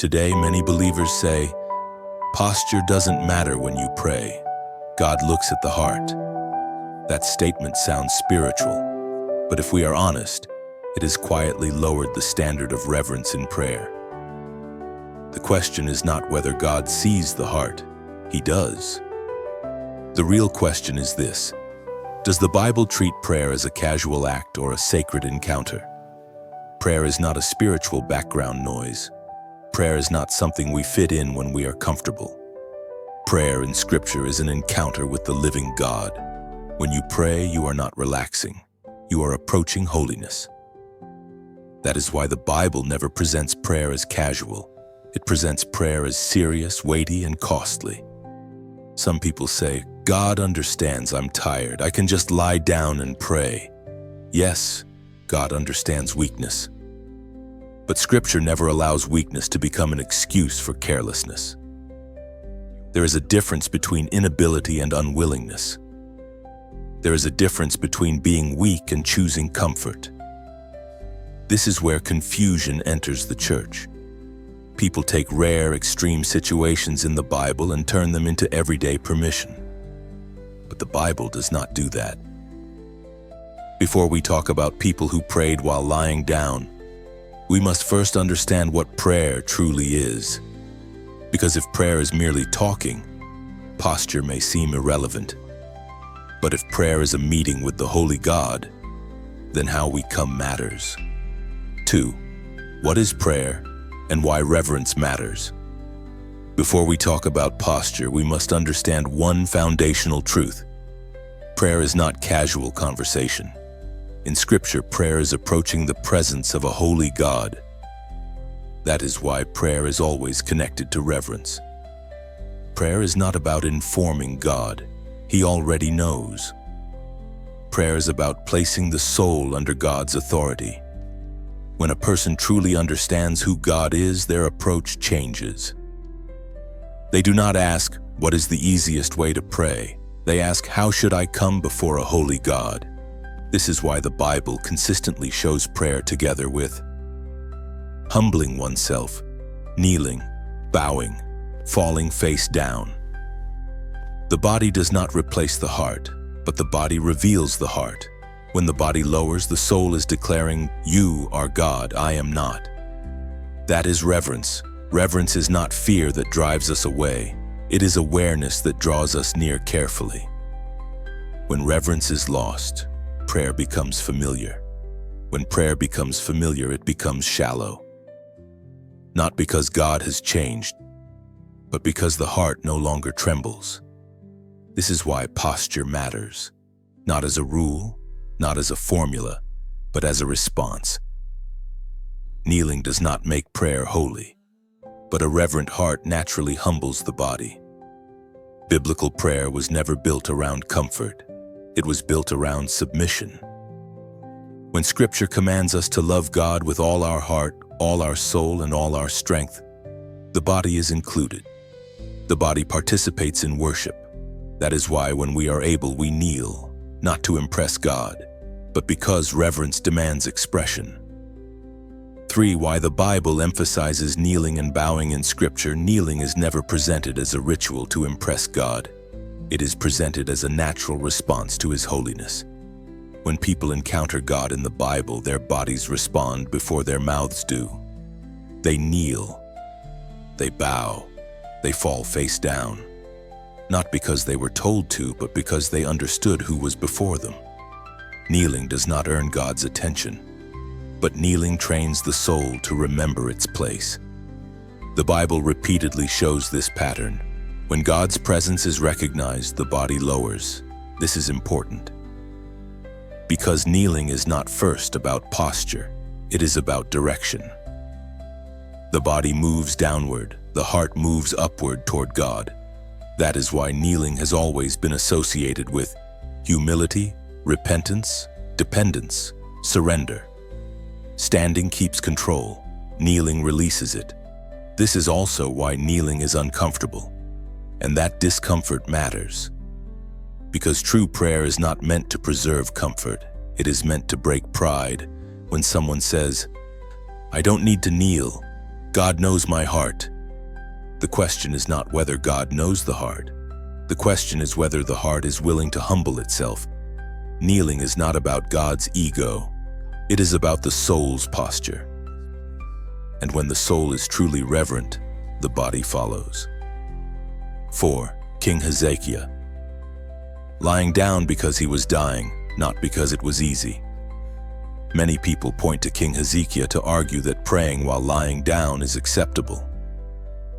Today, many believers say, posture doesn't matter when you pray. God looks at the heart. That statement sounds spiritual, but if we are honest, it has quietly lowered the standard of reverence in prayer. The question is not whether God sees the heart. He does. The real question is this: does the Bible treat prayer as a casual act or a sacred encounter? Prayer is not a spiritual background noise. Prayer is not something we fit in when we are comfortable. Prayer in Scripture is an encounter with the living God. When you pray, you are not relaxing. You are approaching holiness. That is why the Bible never presents prayer as casual. It presents prayer as serious, weighty, and costly. Some people say, God understands I'm tired. I can just lie down and pray. Yes, God understands weakness. But Scripture never allows weakness to become an excuse for carelessness. There is a difference between inability and unwillingness. There is a difference between being weak and choosing comfort. This is where confusion enters the church. People take rare, extreme situations in the Bible and turn them into everyday permission. But the Bible does not do that. Before we talk about people who prayed while lying down, we must first understand what prayer truly is. Because if prayer is merely talking, posture may seem irrelevant. But if prayer is a meeting with the Holy God, then how we come matters. 2. What is prayer and why reverence matters? Before we talk about posture, we must understand one foundational truth. Prayer is not casual conversation. In Scripture, prayer is approaching the presence of a holy God. That is why prayer is always connected to reverence. Prayer is not about informing God. He already knows. Prayer is about placing the soul under God's authority. When a person truly understands who God is, their approach changes. They do not ask, what is the easiest way to pray? They ask, how should I come before a holy God? This is why the Bible consistently shows prayer together with humbling oneself, kneeling, bowing, falling face down. The body does not replace the heart, but the body reveals the heart. When the body lowers, the soul is declaring, you are God, I am not. That is reverence. Reverence is not fear that drives us away. It is awareness that draws us near carefully. When reverence is lost, prayer becomes familiar. When prayer becomes familiar, it becomes shallow. Not because God has changed, but because the heart no longer trembles. This is why posture matters, not as a rule, not as a formula, but as a response. Kneeling does not make prayer holy, but a reverent heart naturally humbles the body. Biblical prayer was never built around comfort. It was built around submission. When Scripture commands us to love God with all our heart, all our soul, and all our strength, the body is included. The body participates in worship. That is why when we are able, we kneel, not to impress God, but because reverence demands expression. 3. Why the Bible emphasizes kneeling and bowing in Scripture. Kneeling is never presented as a ritual to impress God. It is presented as a natural response to His holiness. When people encounter God in the Bible, their bodies respond before their mouths do. They kneel, they bow, they fall face down. Not because they were told to, but because they understood who was before them. Kneeling does not earn God's attention, but kneeling trains the soul to remember its place. The Bible repeatedly shows this pattern. When God's presence is recognized, the body lowers. This is important. Because kneeling is not first about posture, it is about direction. The body moves downward, the heart moves upward toward God. That is why kneeling has always been associated with humility, repentance, dependence, surrender. Standing keeps control, kneeling releases it. This is also why kneeling is uncomfortable, and that discomfort matters. Because true prayer is not meant to preserve comfort, it is meant to break pride. When someone says, I don't need to kneel, God knows my heart. The question is not whether God knows the heart. The question is whether the heart is willing to humble itself. Kneeling is not about God's ego. It is about the soul's posture. And when the soul is truly reverent, the body follows. 4. King Hezekiah. Lying down because he was dying, not because it was easy. Many people point to King Hezekiah to argue that praying while lying down is acceptable.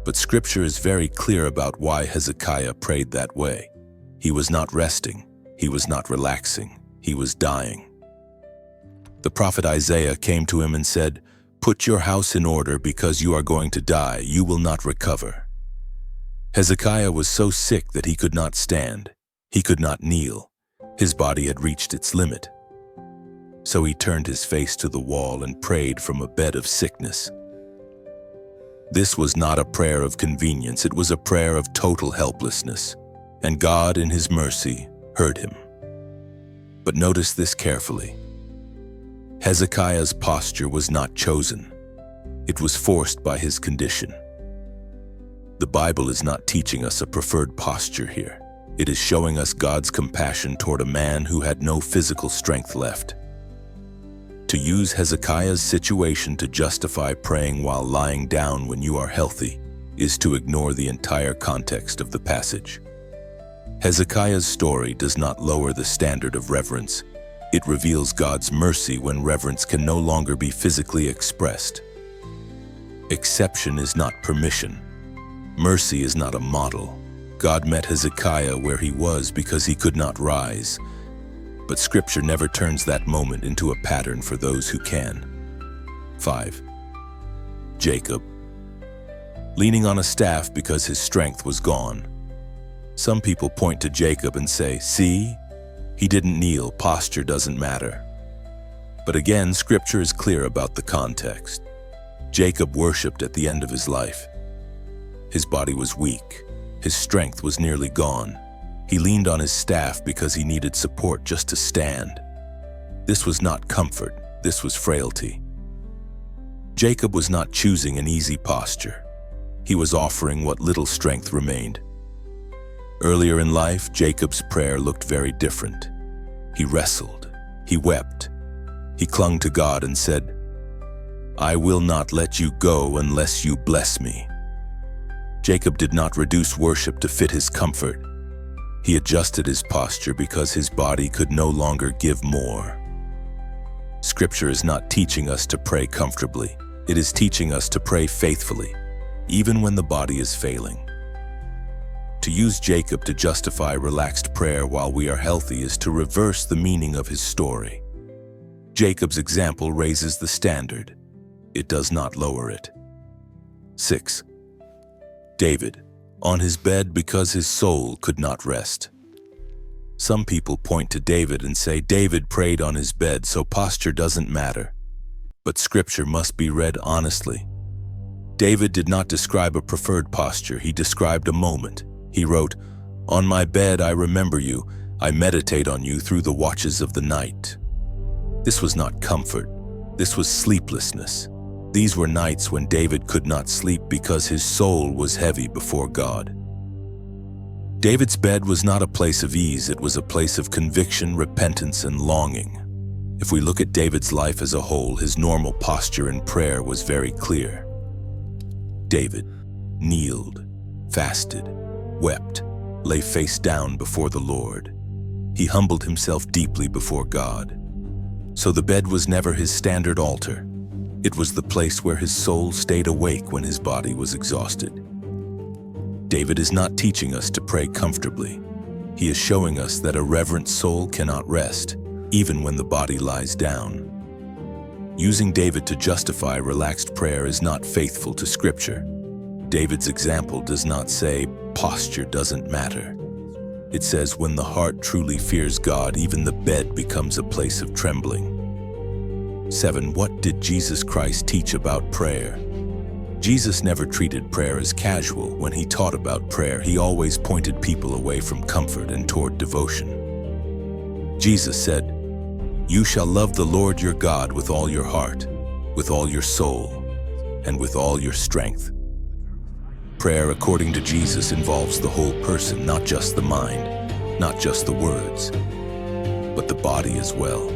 But Scripture is very clear about why Hezekiah prayed that way. He was not resting. He was not relaxing. He was dying. The prophet Isaiah came to him and said, "Put your house in order because you are going to die. You will not recover." Hezekiah was so sick that he could not stand. He could not kneel. His body had reached its limit. So he turned his face to the wall and prayed from a bed of sickness. This was not a prayer of convenience. It was a prayer of total helplessness. And God, in His mercy, heard him. But notice this carefully. Hezekiah's posture was not chosen. It was forced by his condition. The Bible is not teaching us a preferred posture here. It is showing us God's compassion toward a man who had no physical strength left. To use Hezekiah's situation to justify praying while lying down when you are healthy is to ignore the entire context of the passage. Hezekiah's story does not lower the standard of reverence. It reveals God's mercy when reverence can no longer be physically expressed. Exception is not permission. Mercy is not a model. God met Hezekiah where he was because he could not rise. But Scripture never turns that moment into a pattern for those who can. 5. Jacob. Leaning on a staff because his strength was gone. Some people point to Jacob and say, "See? He didn't kneel, posture doesn't matter." But again, Scripture is clear about the context. Jacob worshipped at the end of his life. His body was weak. His strength was nearly gone. He leaned on his staff because he needed support just to stand. This was not comfort, this was frailty. Jacob was not choosing an easy posture. He was offering what little strength remained. Earlier in life, Jacob's prayer looked very different. He wrestled, he wept, he clung to God and said, "I will not let you go unless you bless me." Jacob did not reduce worship to fit his comfort. He adjusted his posture because his body could no longer give more. Scripture is not teaching us to pray comfortably. It is teaching us to pray faithfully, even when the body is failing. To use Jacob to justify relaxed prayer while we are healthy is to reverse the meaning of his story. Jacob's example raises the standard. It does not lower it. 6. David. On his bed because his soul could not rest. Some people point to David and say David prayed on his bed, so posture doesn't matter. But Scripture must be read honestly. David did not describe a preferred posture, he described a moment. He wrote, "On my bed I remember you, I meditate on you through the watches of the night." This was not comfort, this was sleeplessness. These were nights when David could not sleep because his soul was heavy before God. David's bed was not a place of ease, it was a place of conviction, repentance, and longing. If we look at David's life as a whole, his normal posture in prayer was very clear. David kneeled, fasted, wept, lay face down before the Lord. He humbled himself deeply before God. So the bed was never his standard altar. It was the place where his soul stayed awake when his body was exhausted. David is not teaching us to pray comfortably. He is showing us that a reverent soul cannot rest, even when the body lies down. Using David to justify relaxed prayer is not faithful to Scripture. David's example does not say, posture doesn't matter. It says, when the heart truly fears God, even the bed becomes a place of trembling. 7. What did Jesus Christ teach about prayer? Jesus never treated prayer as casual. When he taught about prayer, he always pointed people away from comfort and toward devotion. Jesus said, "You shall love the Lord your God with all your heart, with all your soul, and with all your strength. Prayer, according to Jesus, involves the whole person, not just the mind, not just the words, but the body as well.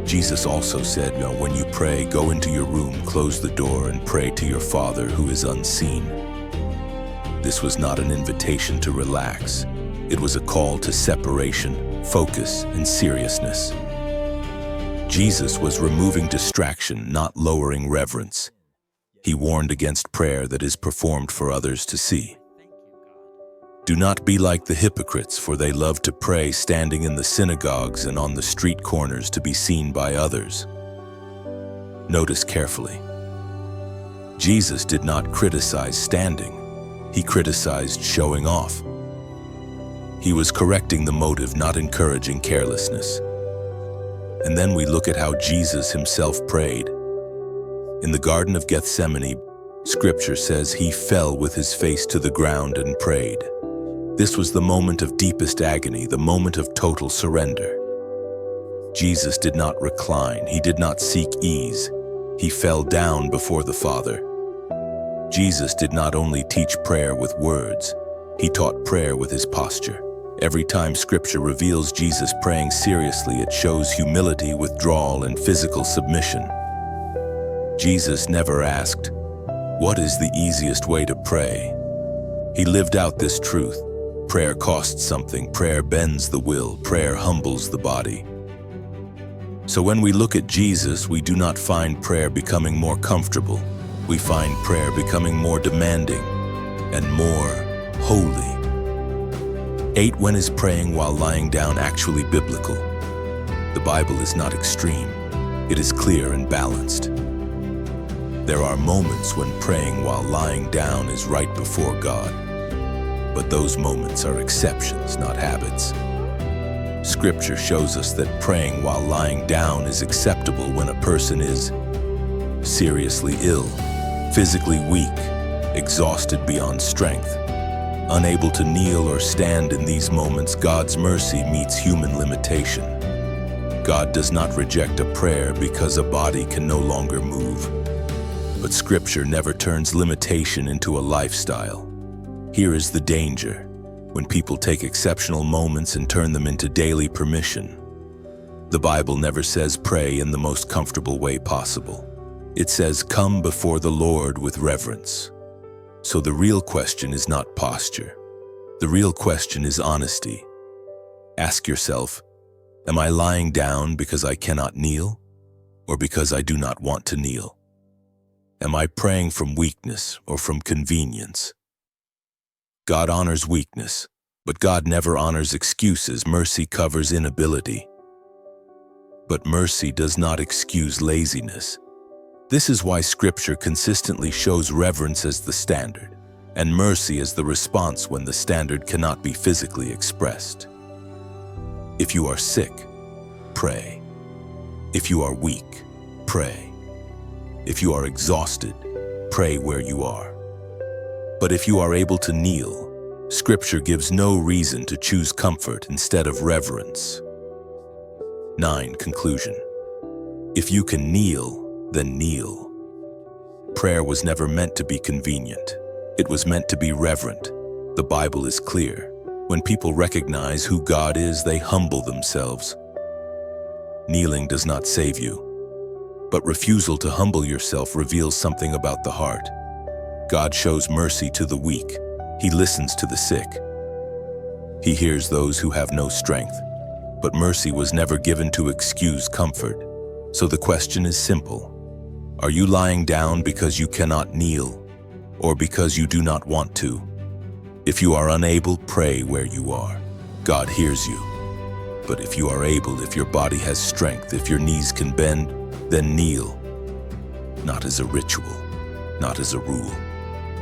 Jesus also said, when you pray, go into your room, close the door, and pray to your Father who is unseen. This was not an invitation to relax. It was a call to separation, focus, and seriousness. Jesus was removing distraction, not lowering reverence. He warned against prayer that is performed for others to see. Do not be like the hypocrites, for they love to pray standing in the synagogues and on the street corners to be seen by others. Notice carefully. Jesus did not criticize standing. He criticized showing off. He was correcting the motive, not encouraging carelessness. And then we look at how Jesus himself prayed. In the Garden of Gethsemane, Scripture says he fell with his face to the ground and prayed. This was the moment of deepest agony, the moment of total surrender. Jesus did not recline. He did not seek ease. He fell down before the Father. Jesus did not only teach prayer with words, he taught prayer with his posture. Every time Scripture reveals Jesus praying seriously, it shows humility, withdrawal, and physical submission. Jesus never asked, "What is the easiest way to pray?" He lived out this truth. Prayer costs something. Prayer bends the will. Prayer humbles the body. So when we look at Jesus, we do not find prayer becoming more comfortable. We find prayer becoming more demanding and more holy. 8. When is praying while lying down actually biblical? The Bible is not extreme. It is clear and balanced. There are moments when praying while lying down is right before God. But those moments are exceptions, not habits. Scripture shows us that praying while lying down is acceptable when a person is seriously ill, physically weak, exhausted beyond strength, unable to kneel or stand. In these moments, God's mercy meets human limitation. God does not reject a prayer because a body can no longer move. But Scripture never turns limitation into a lifestyle. Here is the danger: when people take exceptional moments and turn them into daily permission. The Bible never says pray in the most comfortable way possible. It says come before the Lord with reverence. So the real question is not posture. The real question is honesty. Ask yourself, am I lying down because I cannot kneel, or because I do not want to kneel? Am I praying from weakness or from convenience? God honors weakness, but God never honors excuses. Mercy covers inability. But mercy does not excuse laziness. This is why Scripture consistently shows reverence as the standard, and mercy as the response when the standard cannot be physically expressed. If you are sick, pray. If you are weak, pray. If you are exhausted, pray where you are. But if you are able to kneel, Scripture gives no reason to choose comfort instead of reverence. 9. Conclusion. If you can kneel, then kneel. Prayer was never meant to be convenient. It was meant to be reverent. The Bible is clear. When people recognize who God is, they humble themselves. Kneeling does not save you, but refusal to humble yourself reveals something about the heart. God shows mercy to the weak. He listens to the sick. He hears those who have no strength. But mercy was never given to excuse comfort. So the question is simple. Are you lying down because you cannot kneel, or because you do not want to? If you are unable, pray where you are. God hears you. But if you are able, if your body has strength, if your knees can bend, then kneel. Not as a ritual, not as a rule,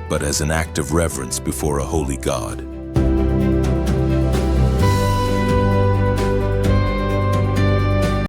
but as an act of reverence before a holy God.